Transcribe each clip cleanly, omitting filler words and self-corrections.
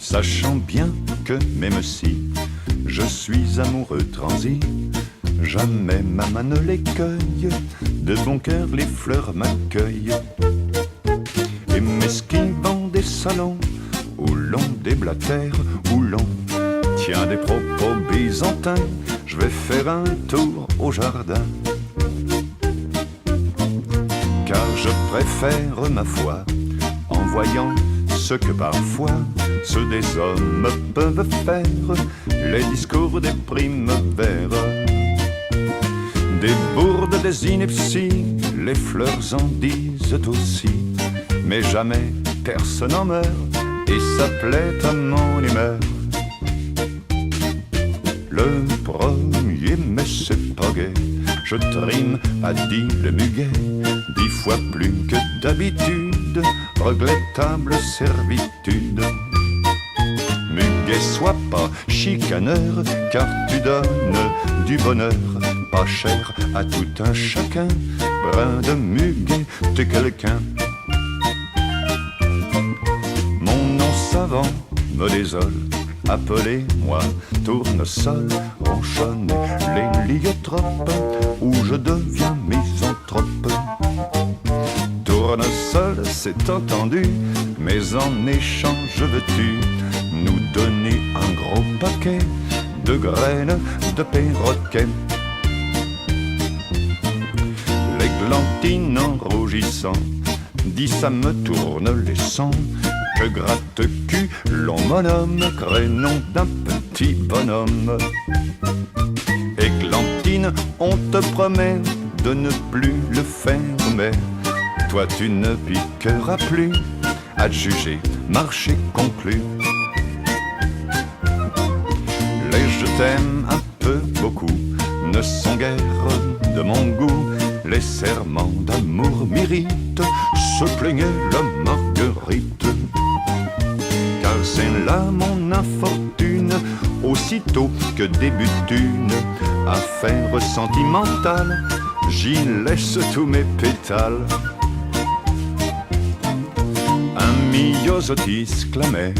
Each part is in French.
Sachant bien que même si je suis amoureux transi, jamais ma main ne les cueille, de bon cœur les fleurs m'accueillent. Et m'esquivant des salons, où l'on déblatère, où l'on tient des propos byzantins, je vais faire un tour au jardin. Car je préfère ma foi, en voyant ce que parfois ceux des hommes peuvent faire, les discours des primevères, des bourdes, des inepties, les fleurs en disent aussi, mais jamais personne n'en meurt, et ça plaît à mon humeur. Le premier mai c'est pas gai, je trime à 10 le muguet, 10 fois plus que d'habitude, regrettable servitude. Muguet, sois pas chicaneur, car tu donnes du bonheur, pas cher à tout un chacun, brin de muguet, t'es quelqu'un. Mon nom savant me désole, appelez-moi tournesol, ronchonne les lyotropes, où je deviens misanthrope. Tournesol, c'est entendu, mais en échange veux-tu nous donner un gros paquet de graines de perroquet. L'églantine en rougissant dit ça me tourne les sangs, que gratte-cul l'on me nomme, crénom d'un petit bonhomme. Églantine, on te promet de ne plus le faire, mais toi tu ne piqueras plus, à te juger, marché conclu. Les je t'aime un peu beaucoup ne sont guère de mon goût, les serments d'amour m'irritent, se plaignait la Marguerite. Car c'est là mon infortune, aussitôt que débute une affaire sentimentale, j'y laisse tous mes pétales. Un myosotis clamait,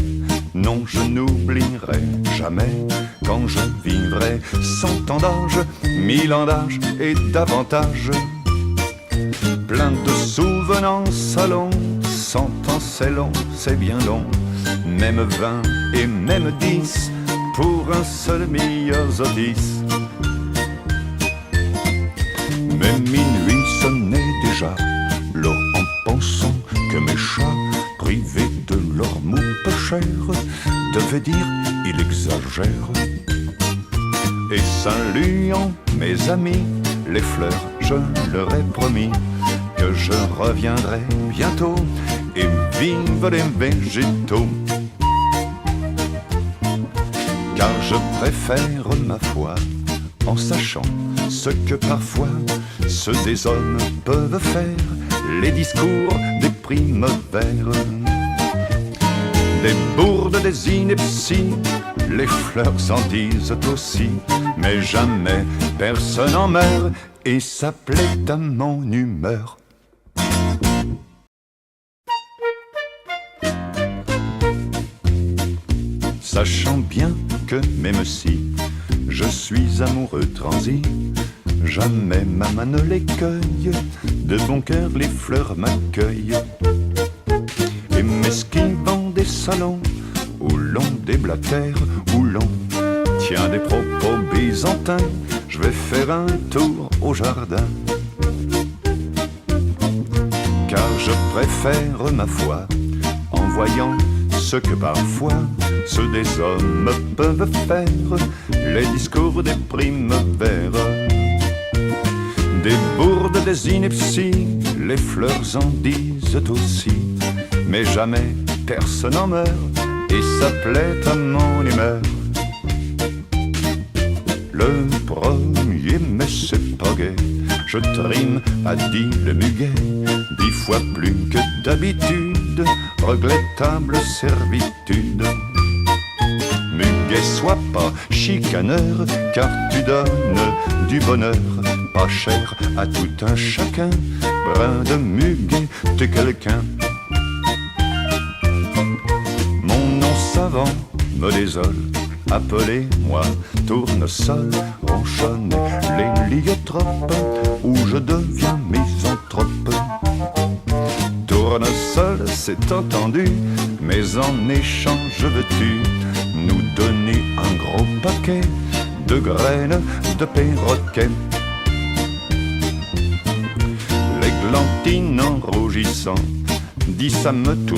non je n'oublierai jamais, quand je vivrai 100 ans d'âge, 1000 ans d'âge et davantage. Plein de souvenances allons, 100 ans c'est long, c'est bien long, même 20 et même 10 pour un seul myosotis. Mais minuit sonnait déjà, l'or en pensant que mes chats, privés de leur mou peu cher, devaient dire il exagère. Et saluant mes amis, les fleurs, je leur ai promis que je reviendrai bientôt, et vive les végétaux. Car je préfère ma foi, en sachant ce que parfois ceux des hommes peuvent faire, les discours des primevères, des bourdes, des inepties, les fleurs en disent aussi, mais jamais personne en meurt, et ça plaît à mon humeur. Sachant bien que même si je suis amoureux transi, jamais ma main ne les cueille, de bon cœur les fleurs m'accueillent. Et m'esquivant des salons, où l'on déblatère, où l'on tient des propos byzantins, je vais faire un tour au jardin. Car je préfère ma foi, en voyant ce que parfois ceux des hommes peuvent faire, les discours des primevères, des bourdes, des inepties, les fleurs en disent aussi, mais jamais personne n'en meurt, et ça plaît à mon humeur. Le premier mai c'est pas gai, je trime à 10 le muguet, 10 fois plus que d'habitude, regrettable servitude. Muguet, sois pas chicaneur, car tu donnes du bonheur, pas cher à tout un chacun, brin de muguet, t'es quelqu'un. Mon nom savant me désole. Appelez-moi tournesol, ronchonne les liguetropes, où je deviens misanthrope. Tournesol, c'est entendu, mais en échange veux-tu nous donner un gros paquet de graines de perroquet. L'églantine en rougissant dit ça me tourne